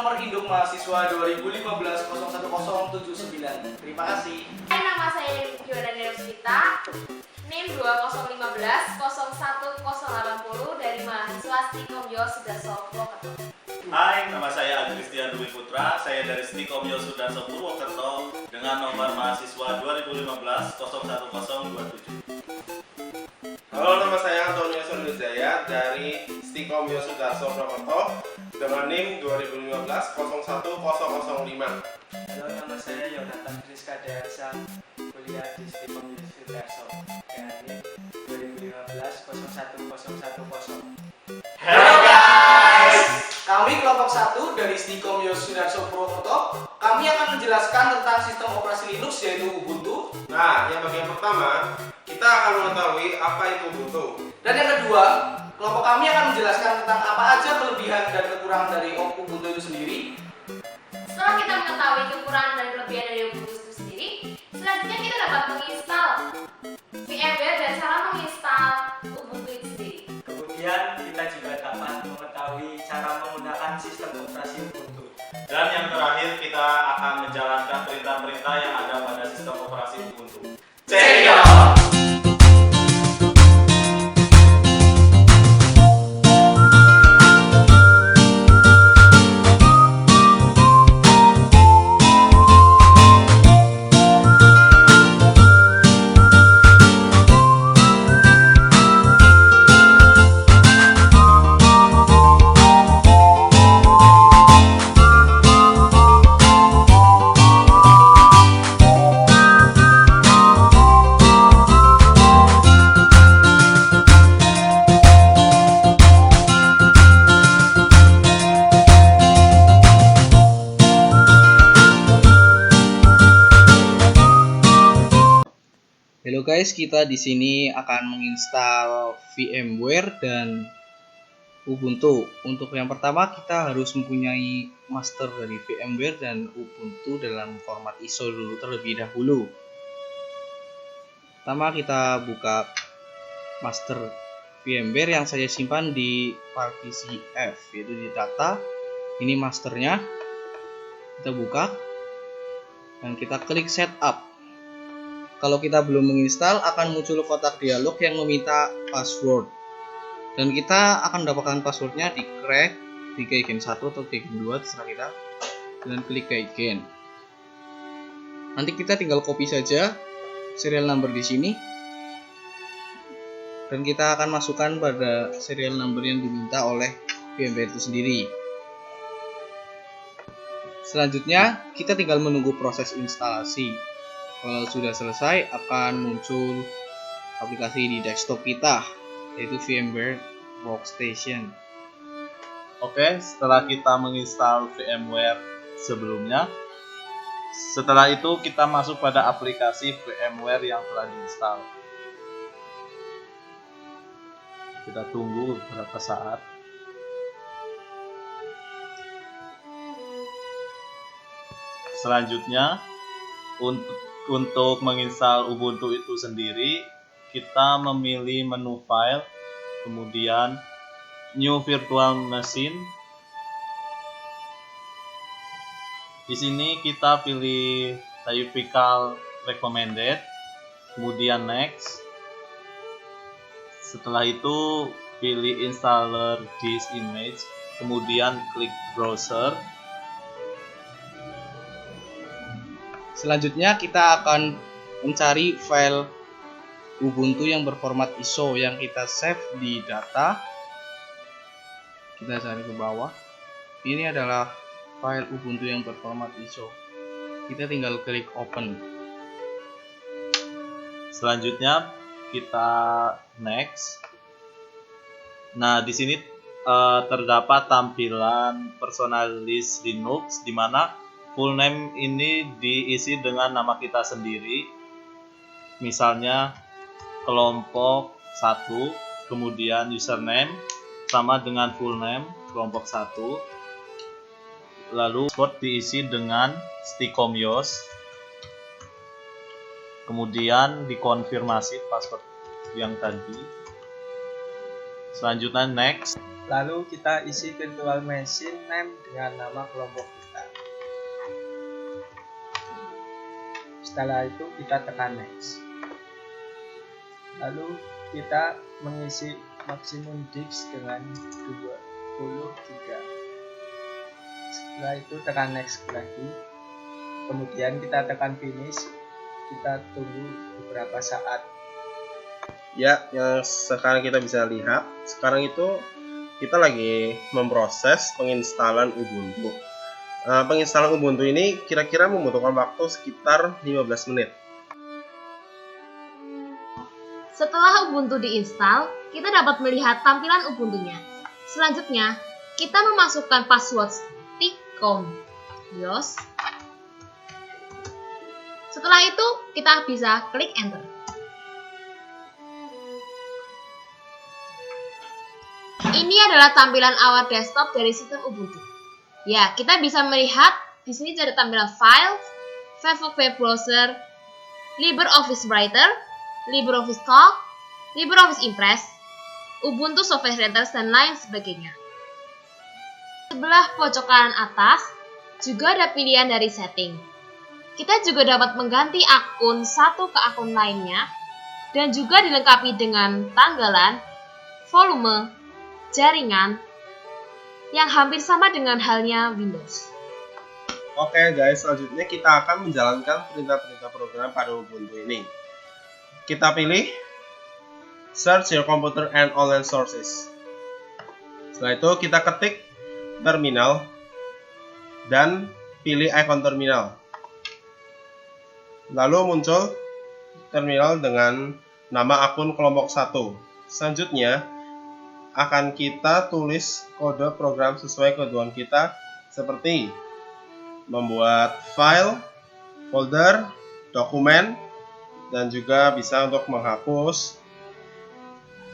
nomor induk mahasiswa 2015-010779. Terima kasih. Nama saya Joanna Derospita, NIM 2015-0180 dari mahasiswa Stikom Yosudarso Purwokerto. Hai, nama saya Adi Kristian Dwi Putra, saya dari Stikom Yosudarso Purwokerto dengan nomor mahasiswa 2015-01027. Halo, nama saya Antonio Solujaya dari Stikom Yosudarso Purwokerto dengan NIM 2015-01005. Halo, nama saya Yonatan Rizka Darsa, kuliah di Stikom Yosudarso dengan NIM 2015-01010. Halo guys, kami kelompok 1 dari Stikom Yosudarso Purwokerto. Kami akan menjelaskan tentang sistem operasi Linux yaitu Ubuntu. Nah, yang bagian pertama, kita akan mengetahui apa itu Ubuntu. Dan yang kedua, kelompok kami akan menjelaskan tentang apa aja kelebihan dan kekurangan dari Ubuntu itu sendiri. Setelah kita mengetahui kekurangan dan kelebihan dari Ubuntu itu sendiri, selanjutnya kita dapat menginstal VMware dan cara menginstal Ubuntu itu sendiri. Kemudian kita juga dapat mengetahui cara menggunakan sistem operasi Ubuntu. Dan yang terakhir kita akan menjalankan perintah-perintah yang ada pada sistem operasi Ubuntu. Check it out! Halo guys, kita di sini akan menginstal VMware dan Ubuntu. Untuk yang pertama kita harus mempunyai master dari VMware dan Ubuntu dalam format ISO dulu terlebih dahulu. Pertama kita buka master VMware yang saya simpan di partisi F, yaitu di data. Ini masternya. Kita buka dan kita klik setup. Kalau kita belum menginstal, akan muncul kotak dialog yang meminta password. Dan kita akan mendapatkan passwordnya di crack, di keygen 1 atau keygen 2, terserah kita. Dan klik keygen. Nanti kita tinggal copy saja serial number di sini. Dan kita akan masukkan pada serial number yang diminta oleh VMware itu sendiri. Selanjutnya, kita tinggal menunggu proses instalasi. Kalau sudah selesai, akan muncul aplikasi di desktop kita, yaitu VMware Workstation. Oke, setelah kita menginstal VMware sebelumnya, setelah itu kita masuk pada aplikasi VMware yang telah diinstal. Kita tunggu beberapa saat. Selanjutnya, untuk menginstal Ubuntu itu sendiri, kita memilih menu file, kemudian new virtual machine. Di sini kita pilih typical recommended, kemudian next. Setelah itu pilih installer this image, kemudian klik browser. Selanjutnya kita akan mencari file Ubuntu yang berformat ISO yang kita save di data. Kita cari ke bawah. Ini adalah file Ubuntu yang berformat ISO. Kita tinggal klik open. Selanjutnya kita next. Nah, di sini terdapat tampilan personal list Linux, di mana full name ini diisi dengan nama kita sendiri. Misalnya kelompok 1, kemudian username sama dengan full name kelompok 1. Lalu password diisi dengan Stikom Yos. Kemudian dikonfirmasi password yang tadi. Selanjutnya next. Lalu kita isi virtual machine name dengan nama kelompok kita. Setelah itu kita tekan next. Lalu kita mengisi maksimum disk dengan 23. Setelah itu tekan next lagi. Kemudian kita tekan finish. Kita tunggu beberapa saat. Ya, yang sekarang kita bisa lihat, sekarang itu kita lagi memproses penginstalan Ubuntu. Penginstalan Ubuntu ini kira-kira membutuhkan waktu sekitar 15 menit. Setelah Ubuntu diinstal, kita dapat melihat tampilan Ubuntunya. Selanjutnya, kita memasukkan password stikomyos. Setelah itu, kita bisa klik enter. Ini adalah tampilan awal desktop dari sistem Ubuntu. Ya, kita bisa melihat di sini ada tampilan file, Firefox Web Browser, LibreOffice Writer, LibreOffice Calc, LibreOffice Impress, Ubuntu Software Center, dan lain sebagainya. Sebelah pojok kanan atas juga ada pilihan dari setting. Kita juga dapat mengganti akun satu ke akun lainnya dan juga dilengkapi dengan tanggalan, volume, jaringan yang hampir sama dengan halnya Windows. Oke guys, selanjutnya kita akan menjalankan perintah-perintah program pada Ubuntu ini. Kita pilih Search your computer and online sources. Setelah itu kita ketik terminal dan pilih icon terminal. Lalu muncul terminal dengan nama akun kelompok 1. Selanjutnya akan kita tulis kode program sesuai kebutuhan kita seperti membuat file, folder, dokumen, dan juga bisa untuk menghapus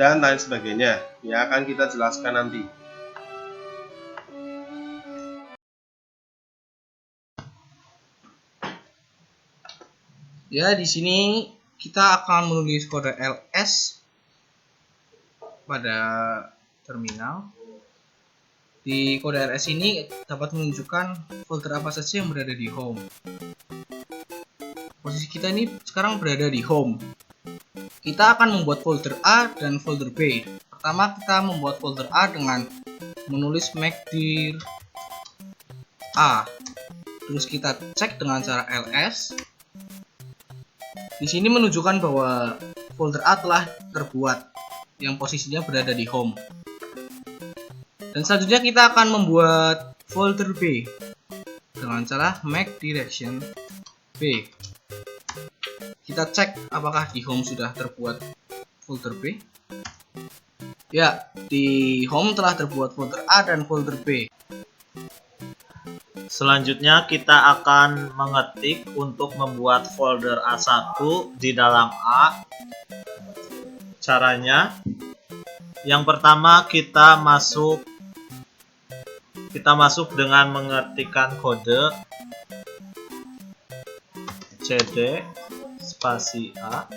dan lain sebagainya. Ya, akan kita jelaskan nanti. Ya, di sini kita akan menulis kode ls pada terminal. Di kode ls ini dapat menunjukkan folder apa saja yang berada di home. Posisi kita ini sekarang berada di home. Kita akan membuat folder A dan folder B. Pertama kita membuat folder A dengan menulis make_dir A. Terus kita cek dengan cara ls. Di sini menunjukkan bahwa folder A telah terbuat, yang posisinya berada di home. Dan selanjutnya kita akan membuat folder B dengan cara make direction B. Kita cek apakah di home sudah terbuat folder B. Ya, di home telah terbuat folder A dan folder B. Selanjutnya kita akan mengetik untuk membuat folder A1 di dalam A. Caranya, yang pertama kita masuk dengan mengetikkan kode cd spasi A.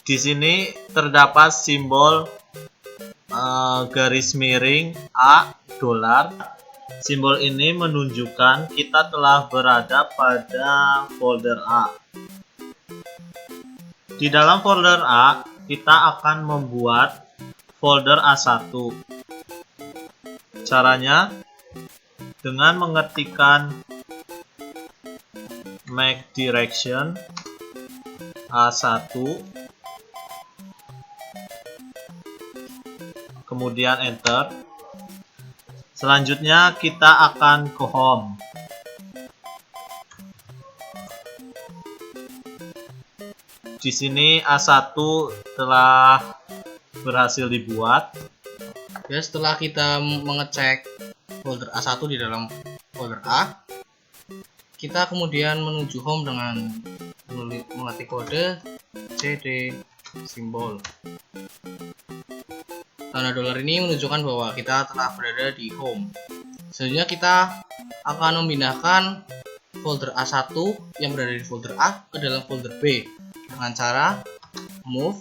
Di sini terdapat simbol garis miring A $. Simbol ini menunjukkan kita telah berada pada folder A. Di dalam folder A, kita akan membuat folder A1. Caranya dengan mengetikkan make direction A1, kemudian enter. Selanjutnya kita akan ke home. Di sini A1 telah berhasil dibuat. Ya, setelah kita mengecek folder A1 di dalam folder A, kita kemudian menuju home dengan mengetik kode cd simbol. Tanda dolar ini menunjukkan bahwa kita telah berada di home. Selanjutnya kita akan memindahkan folder A1 yang berada di folder A ke dalam folder B dengan cara move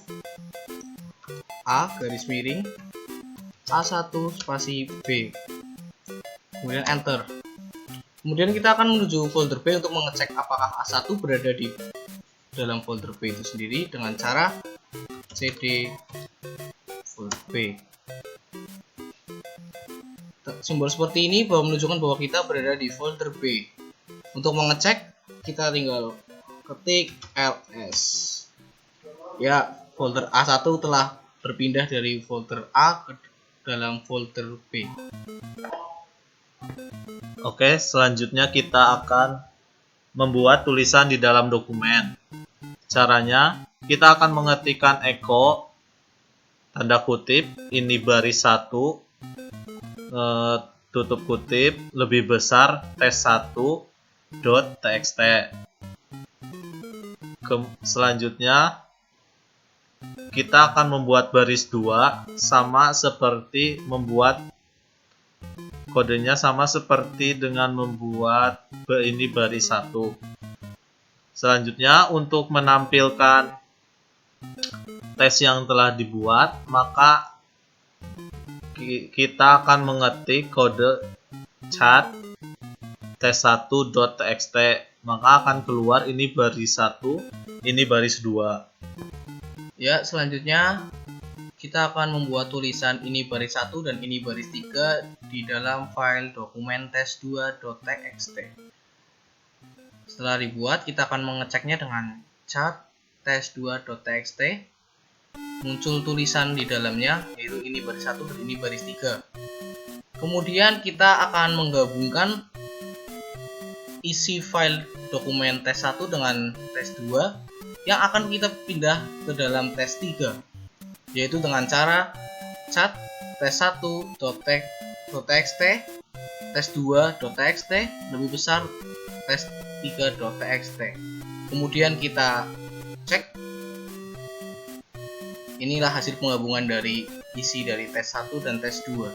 A garis miring A1 spasi B, kemudian enter. Kemudian kita akan menuju folder B untuk mengecek apakah A1 berada di dalam folder B itu sendiri dengan cara cd folder B. Simbol seperti ini menunjukkan bahwa kita berada di folder B. Untuk mengecek kita tinggal ketik ls. Ya, folder A1 telah berpindah dari folder A ke dalam folder B. Oke, selanjutnya kita akan membuat tulisan di dalam dokumen. Caranya, kita akan mengetikkan echo tanda kutip ini baris 1 tutup kutip lebih besar tes1.txt. Selanjutnya kita akan membuat baris 2 sama seperti membuat kodenya sama seperti dengan membuat ini baris 1. Selanjutnya untuk menampilkan tes yang telah dibuat, maka kita akan mengetik kode chat tes1.txt, maka akan keluar ini baris 1, ini baris 2. Ya, selanjutnya kita akan membuat tulisan ini baris 1 dan ini baris 3 di dalam file dokumen tes2.txt. Setelah dibuat, kita akan mengeceknya dengan chat tes2.txt. Muncul tulisan di dalamnya, yaitu ini baris 1 dan ini baris 3. Kemudian kita akan menggabungkan isi file dokumen tes1 dengan tes2 yang akan kita pindah ke dalam tes3, yaitu dengan cara chat tes1.txt tes2.txt lebih besar tes3.txt. Kemudian kita cek. Inilah hasil penggabungan dari isi dari tes1 dan tes2.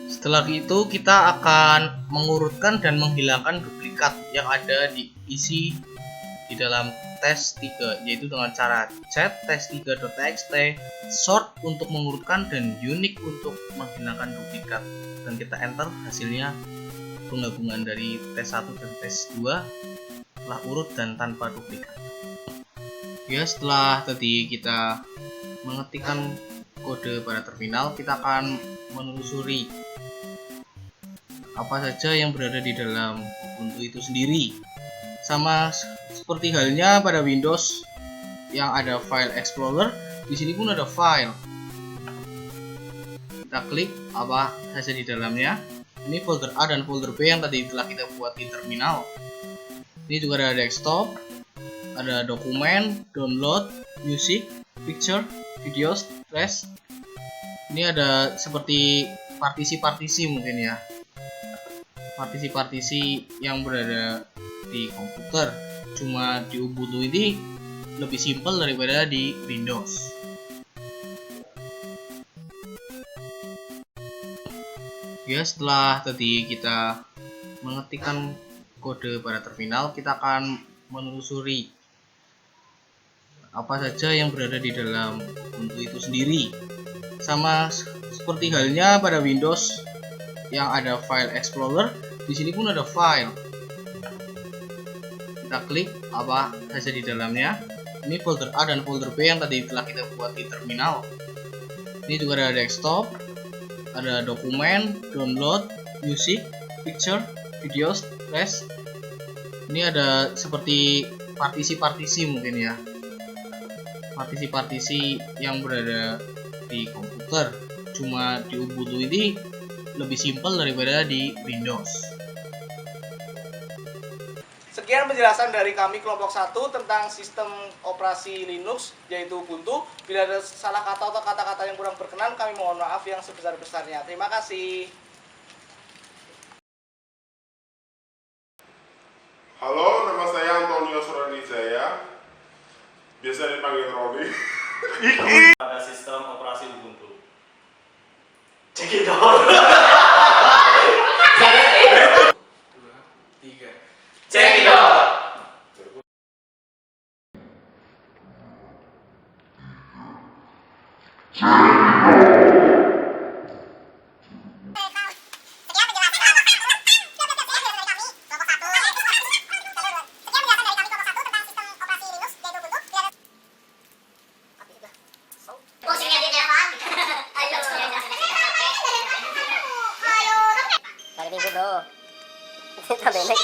Setelah itu kita akan mengurutkan dan menghilangkan duplikat yang ada di isi di dalam tes3, yaitu dengan cara chat tes3.txt sort untuk mengurutkan dan unique untuk menghilangkan duplikat, dan kita enter. Hasilnya penggabungan dari tes1 dan tes2 telah urut dan tanpa duplikat. Ya, setelah tadi kita mengetikkan kode pada terminal, kita akan menelusuri apa saja yang berada di dalam Ubuntu itu sendiri. Sama seperti halnya pada Windows yang ada file Explorer, di sini pun ada file. Kita klik apa saja di dalamnya. Ini folder A dan folder B yang tadi telah kita buat di terminal. Ini juga ada desktop, ada dokumen, download, music, picture, videos, trash. Ini ada seperti partisi-partisi mungkin ya. Partisi-partisi yang berada di komputer. Cuma di Ubuntu ini lebih simpel daripada di Windows. Ya, setelah tadi kita mengetikkan kode pada terminal, kita akan menelusuri apa saja yang berada di dalam Ubuntu itu sendiri. Sama seperti halnya pada Windows yang ada file Explorer, di sini pun ada file. Kita klik apa saja di dalamnya. Ini folder A dan folder B yang tadi telah kita buat di terminal. Ini juga ada desktop, ada dokumen, download, music, picture, videos, trash. Ini ada seperti partisi-partisi mungkin ya. Partisi-partisi yang berada di komputer. Cuma di Ubuntu ini lebih simpel daripada di Windows. Sekian penjelasan dari kami kelompok 1 tentang sistem operasi Linux yaitu Ubuntu. Bila ada salah kata atau kata-kata yang kurang berkenan, kami mohon maaf yang sebesar-besarnya. Terima kasih. Halo, nama saya Antonio Suradijaya. Biasa dipanggil Rodi. Pada sistem operasi Ubuntu. Cekidot. Cekidot. Pusingnya di telepon. Ayo. Hari Minggu bro. Kita benek.